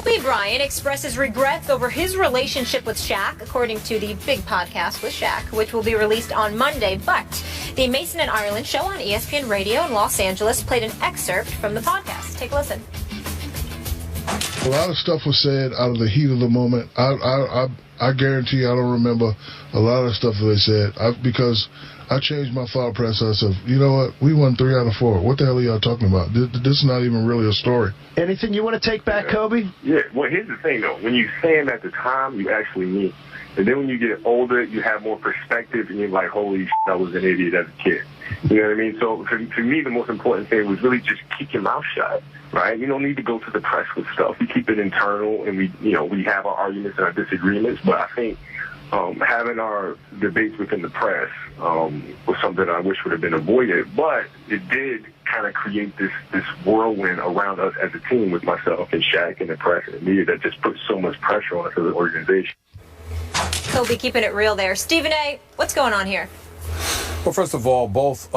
Kobe Bryant expresses regrets over his relationship with Shaq, according to the Big Podcast with Shaq, which will be released on Monday. But the Mason and Ireland show on ESPN Radio in Los Angeles played an excerpt from the podcast. Take a listen. A lot of stuff was said out of the heat of the moment. I guarantee I don't remember a lot of stuff that they said because I changed my thought process of, you know what, we won 3 out of 4. What the hell are y'all talking about? This is not even really a story. Anything you want to take back, Kobe? Yeah, well, here's the thing, though. When you say them at the time, you actually mean. And then when you get older, you have more perspective, and you're like, holy shit, I was an idiot as a kid. You know what I mean? So for me, the most important thing was really just keep your mouth shut, right? You don't need to go to the press with stuff. We keep it internal, and we have our arguments and our disagreements. But I think having our debates within the press was something I wish would have been avoided. But it did kind of create this whirlwind around us as a team with myself and Shaq and the press and the media that just put so much pressure on us as an organization. Kobe keeping it real there. Stephen A., what's going on here? Well, first of all, both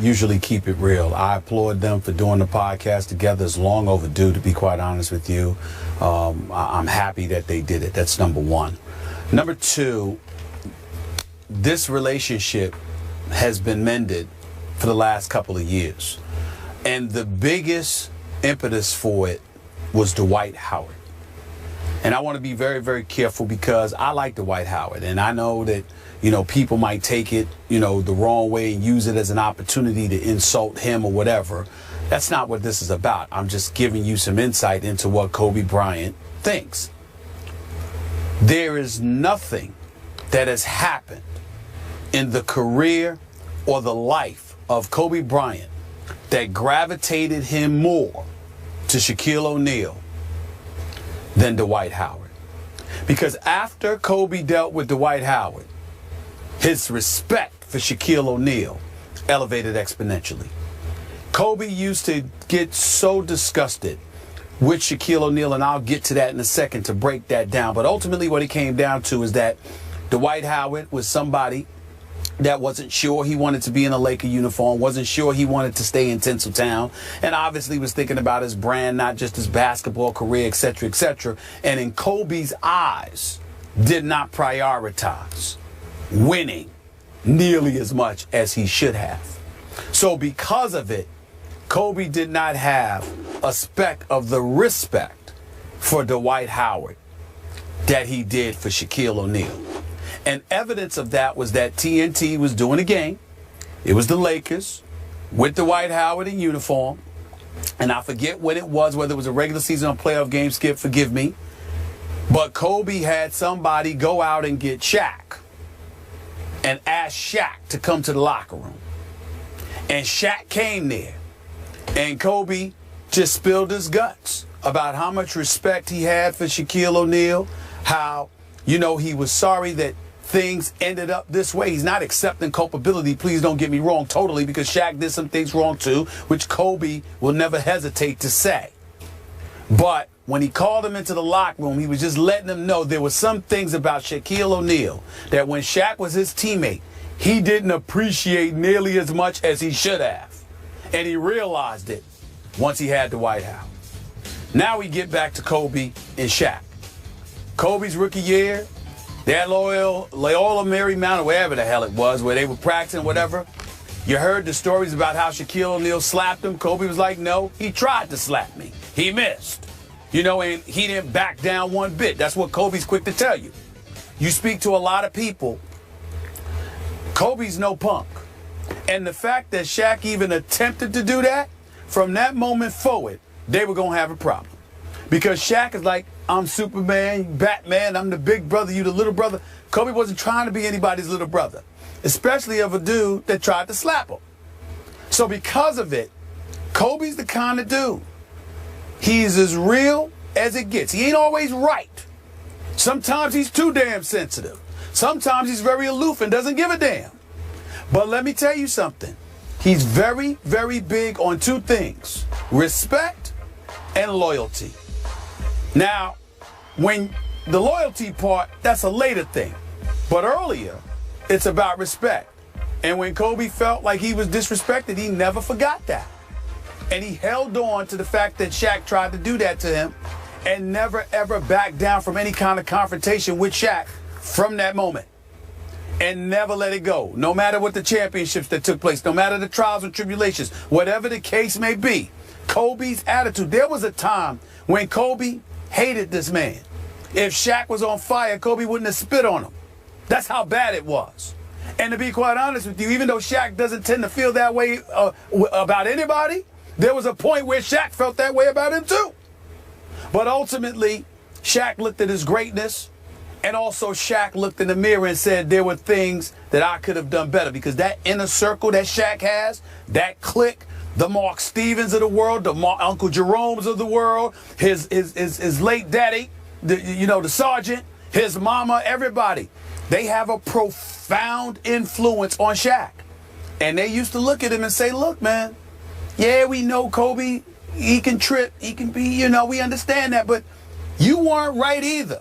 usually keep it real. I applaud them for doing the podcast together. It's long overdue, to be quite honest with you. I'm happy that they did it. That's number one. Number two, this relationship has been mended for the last couple of years. And the biggest impetus for it was Dwight Howard. And I want to be very, very careful because I like Dwight Howard. And I know that, people might take it, the wrong way and use it as an opportunity to insult him or whatever. That's not what this is about. I'm just giving you some insight into what Kobe Bryant thinks. There is nothing that has happened in the career or the life of Kobe Bryant that gravitated him more to Shaquille O'Neal than Dwight Howard. Because after Kobe dealt with Dwight Howard, his respect for Shaquille O'Neal elevated exponentially. Kobe used to get so disgusted with Shaquille O'Neal, and I'll get to that in a second to break that down. But ultimately what it came down to is that Dwight Howard was somebody that wasn't sure he wanted to be in a Laker uniform, wasn't sure he wanted to stay in Tinseltown, and obviously was thinking about his brand, not just his basketball career, et cetera, et cetera. And in Kobe's eyes, did not prioritize winning nearly as much as he should have. So because of it, Kobe did not have a speck of the respect for Dwight Howard that he did for Shaquille O'Neal. And evidence of that was that TNT was doing a game. It was the Lakers with Dwight Howard in uniform. And I forget when it was, whether it was a regular season or playoff game, Skip, forgive me. But Kobe had somebody go out and get Shaq and ask Shaq to come to the locker room. And Shaq came there. And Kobe just spilled his guts about how much respect he had for Shaquille O'Neal, how, he was sorry that things ended up this way. He's not accepting culpability, please don't get me wrong, totally, because Shaq did some things wrong too, which Kobe will never hesitate to say. But when he called him into the locker room, he was just letting him know there were some things about Shaquille O'Neal that when Shaq was his teammate, he didn't appreciate nearly as much as he should have. And he realized it once he had Dwight Howard. Now we get back to Kobe and Shaq. Kobe's rookie year, that Loyola Marymount, or wherever the hell it was, where they were practicing, whatever. You heard the stories about how Shaquille O'Neal slapped him. Kobe was like, no, he tried to slap me. He missed. And he didn't back down one bit. That's what Kobe's quick to tell you. You speak to a lot of people, Kobe's no punk. And the fact that Shaq even attempted to do that, from that moment forward, they were going to have a problem. Because Shaq is like, I'm Superman, Batman, I'm the big brother, you the little brother. Kobe wasn't trying to be anybody's little brother, especially of a dude that tried to slap him. So because of it, Kobe's the kind of dude. He's as real as it gets. He ain't always right. Sometimes he's too damn sensitive. Sometimes he's very aloof and doesn't give a damn. But let me tell you something. He's very, very big on two things: respect and loyalty. Now, when the loyalty part, that's a later thing. But earlier, it's about respect. And when Kobe felt like he was disrespected, he never forgot that. And he held on to the fact that Shaq tried to do that to him. and never, ever backed down from any kind of confrontation with Shaq from that moment. And never let it go, no matter what the championships that took place, no matter the trials and tribulations, whatever the case may be. Kobe's attitude. There was a time when Kobe hated this man. If Shaq was on fire, Kobe wouldn't have spit on him. That's how bad it was. And to be quite honest with you, even though Shaq doesn't tend to feel that way about anybody, there was a point where Shaq felt that way about him too. But ultimately, Shaq looked at his greatness, and also Shaq looked in the mirror and said there were things that I could have done better, because that inner circle that Shaq has, that clique, the Mark Stevens of the world, the Uncle Jerome's of the world, his late daddy, the sergeant, his mama, everybody, they have a profound influence on Shaq. And they used to look at him and say, look, man, yeah, we know Kobe, he can trip, he can be, we understand that, but you weren't right either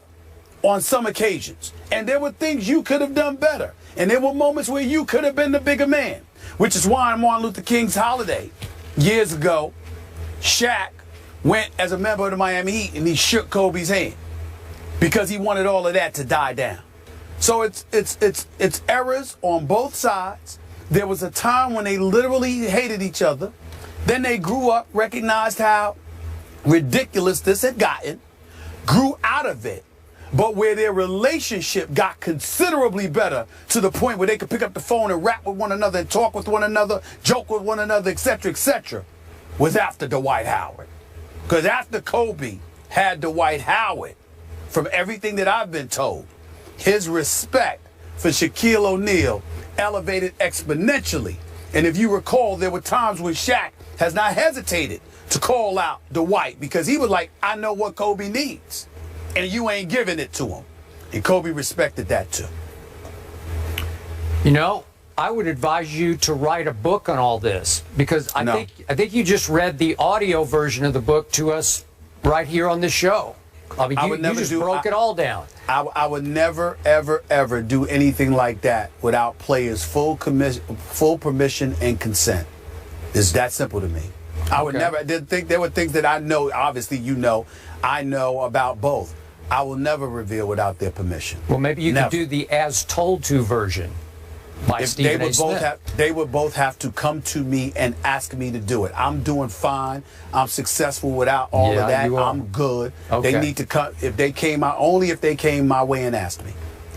on some occasions. And there were things you could have done better. And there were moments where you could have been the bigger man, which is why on Martin Luther King's holiday years ago, Shaq went as a member of the Miami Heat and he shook Kobe's hand because he wanted all of that to die down. So it's errors on both sides. There was a time when they literally hated each other. Then they grew up, recognized how ridiculous this had gotten, grew out of it, but where their relationship got considerably better to the point where they could pick up the phone and rap with one another and talk with one another, joke with one another, etc., was after Dwight Howard. Because after Kobe had Dwight Howard, from everything that I've been told, his respect for Shaquille O'Neal elevated exponentially. And if you recall, there were times when Shaq has not hesitated to call out Dwight because he was like, I know what Kobe needs, and you ain't giving it to him. And Kobe respected that too. I would advise you to write a book on all this, because I think you just read the audio version of the book to us right here on this show. I mean, you just broke it all down. I would never, ever, ever do anything like that without players' full permission and consent. It's that simple to me. I would never. There were things that I know. Obviously, I know about both. I will never reveal without their permission. Well, maybe you could do the as told to version by Stephen A. Smith. They would both have to come to me and ask me to do it. I'm doing fine. I'm successful without all of that. I'm good. Okay. They need to come if they came out, only if they came my way and asked me.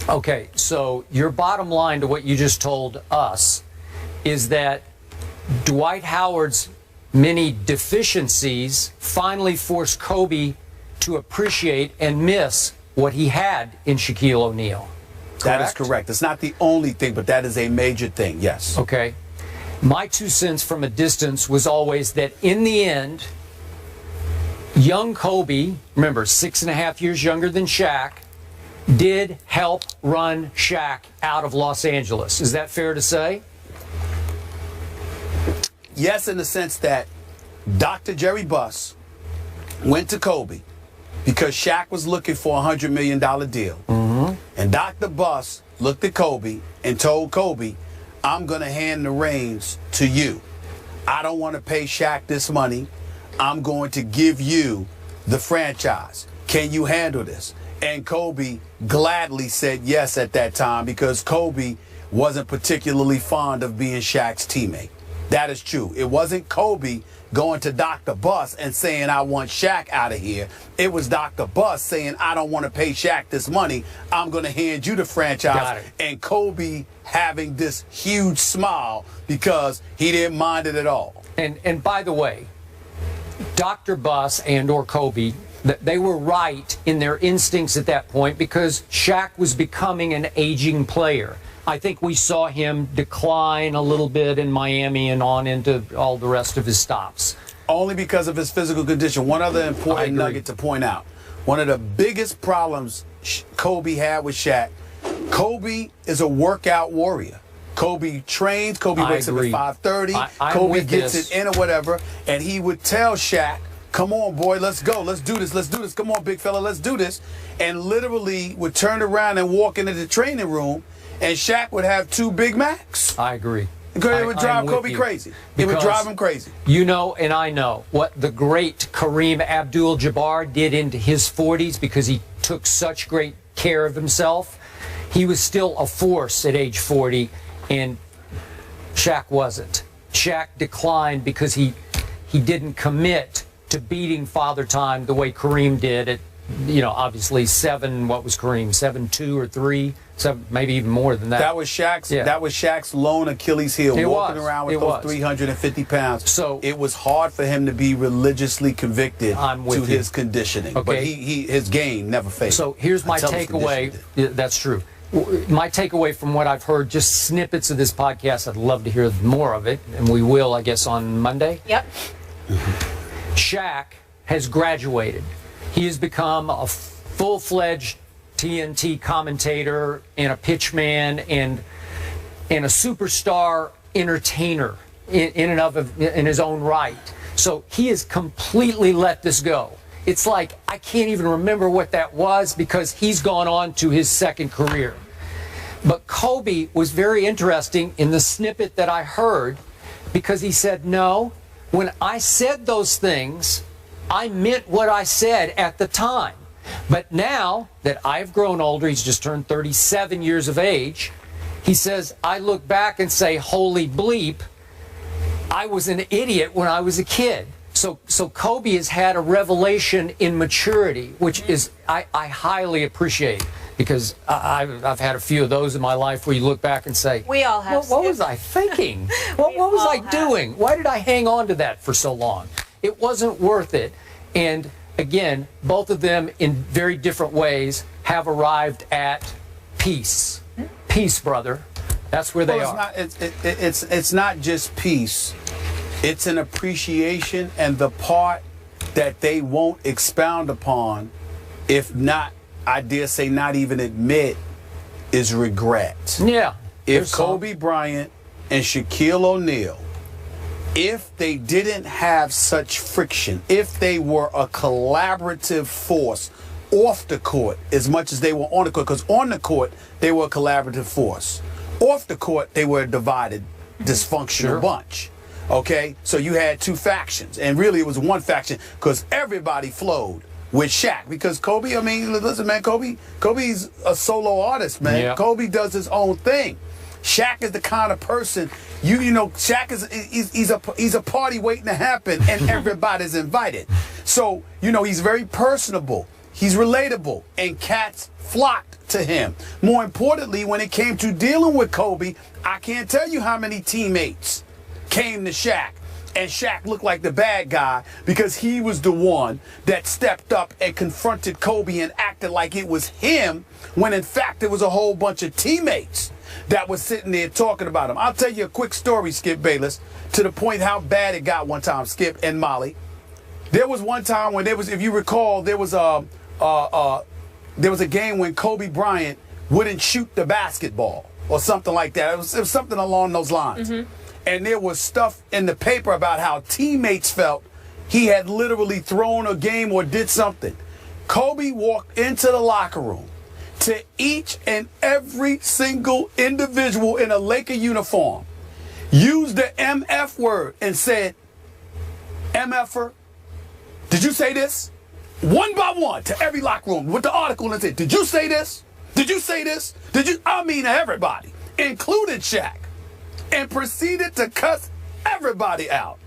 Okay, so your bottom line to what you just told us is that Dwight Howard's many deficiencies finally forced Kobe to appreciate and miss what he had in Shaquille O'Neal. That is correct. It's not the only thing, but that is a major thing, yes. Okay. My 2 cents from a distance was always that in the end, young Kobe, remember, 6.5 years younger than Shaq, did help run Shaq out of Los Angeles. Is that fair to say? Yes, in the sense that Dr. Jerry Buss went to Kobe because Shaq was looking for a $100 million deal. And Dr. Buss looked at Kobe and told Kobe, I'm going to hand the reins to you. I don't want to pay Shaq this money. I'm going to give you the franchise. Can you handle this? And Kobe gladly said yes at that time because Kobe wasn't particularly fond of being Shaq's teammate. That is true. It wasn't Kobe going to Dr. Buss and saying, I want Shaq out of here. It was Dr. Buss saying, I don't want to pay Shaq this money. I'm going to hand you the franchise. And Kobe having this huge smile because he didn't mind it at all. And by the way, Dr. Buss and or Kobe, they were right in their instincts at that point because Shaq was becoming an aging player. I think we saw him decline a little bit in Miami and on into all the rest of his stops. Only because of his physical condition. One other important nugget to point out. One of the biggest problems Kobe had with Shaq, Kobe is a workout warrior. Kobe trains, Kobe wakes up at 5:30, Kobe gets it in or whatever, and he would tell Shaq, come on, boy, let's go, let's do this, come on, big fella, let's do this, and literally would turn around and walk into the training room, and Shaq would have 2 Big Macs. I agree. It would drive Kobe crazy. It would drive him crazy. You know, and I know what the great Kareem Abdul-Jabbar did into his 40s because he took such great care of himself. He was still a force at age 40, and Shaq wasn't. Shaq declined because he didn't commit to beating Father Time the way Kareem did at, you know, obviously what was Kareem, 7'2" or 3", maybe even more than that. That was Shaq's lone Achilles heel, walking around with those 350 pounds. So it was hard for him to be religiously convicted to his conditioning. Okay. But his game never failed. So here's my takeaway. That's true. My takeaway from what I've heard, just snippets of this podcast, I'd love to hear more of it, and we will, I guess, on Monday. Yep. Shaq has graduated. He has become a full-fledged TNT commentator and a pitchman and a superstar entertainer in his own right. So he has completely let this go. It's like I can't even remember what that was because he's gone on to his second career. But Kobe was very interesting in the snippet that I heard because he said, no, when I said those things, I meant what I said at the time. But now that I've grown older, he's just turned 37 years of age, he says, I look back and say, holy bleep, I was an idiot when I was a kid. So Kobe has had a revelation in maturity, which is I highly appreciate, because I've had a few of those in my life where you look back and say, we all have. What was I thinking? what was I doing? Why did I hang on to that for so long? It wasn't worth it. And again, both of them in very different ways have arrived at peace. Peace, brother. That's where they are. It's not just peace. It's an appreciation, and the part that they won't expound upon, if not, I dare say not even admit, is regret. Yeah. If Kobe Bryant and Shaquille O'Neal, if they didn't have such friction, if they were a collaborative force off the court as much as they were on the court, because on the court they were a collaborative force. Off the court they were a divided, dysfunctional bunch. Okay, so you had two factions, and really it was one faction because everybody flowed with Shaq. Because Kobe, I mean, listen, man, Kobe's a solo artist, man. Yeah. Kobe does his own thing. Shaq is the kind of person you know. Shaq he's a party waiting to happen, and everybody's invited. So you know he's very personable. He's relatable, and cats flocked to him. More importantly, when it came to dealing with Kobe, I can't tell you how many teammates came to Shaq, and Shaq looked like the bad guy because he was the one that stepped up and confronted Kobe and acted like it was him, when in fact it was a whole bunch of teammates that was sitting there talking about him. I'll tell you a quick story, Skip Bayless, to the point how bad it got one time, Skip and Molly. There was one time when there was, if you recall, there was a game when Kobe Bryant wouldn't shoot the basketball or something like that. It was something along those lines. And there was stuff in the paper about how teammates felt he had literally thrown a game or did something. Kobe walked into the locker room to each and every single individual in a Laker uniform, used the MF word and said, MFer, did you say this? One by one to every locker room with the article and said, did you say this? Did you say this? Did you? I mean everybody, including Shaq. And proceeded to cuss everybody out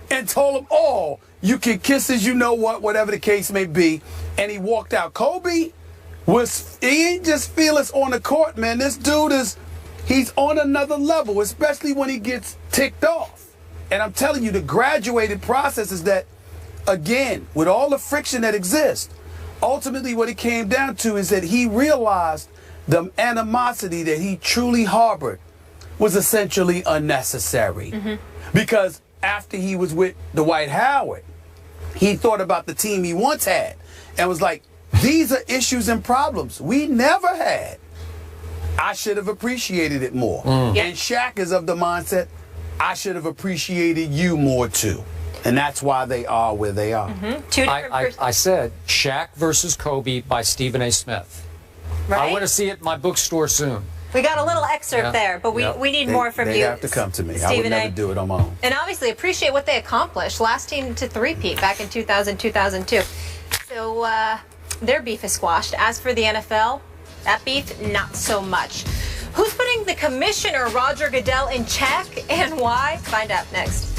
and told them all, you can kiss as you know what, whatever the case may be. And he walked out. Kobe he ain't just fearless on the court, man. This dude he's on another level, especially when he gets ticked off. And I'm telling you, the graduated process is that, again, with all the friction that exists, ultimately what it came down to is that he realized the animosity that he truly harbored was essentially unnecessary. Because after he was with Dwight Howard, he thought about the team he once had and was like, these are issues and problems we never had. I should have appreciated it more. And Shaq is of the mindset, I should have appreciated you more too. And that's why they are where they are. I said Shaq versus Kobe by Stephen A. Smith. Right? I want to see it in my bookstore soon. We got a little excerpt there, but we need more from you. They have to come to me. Stephen I would never do it on my own. And obviously appreciate what they accomplished. Last team to three-peat back in 2000, 2002. So their beef is squashed. As for the NFL, that beef, not so much. Who's putting the commissioner, Roger Goodell, in check and why? Find out next.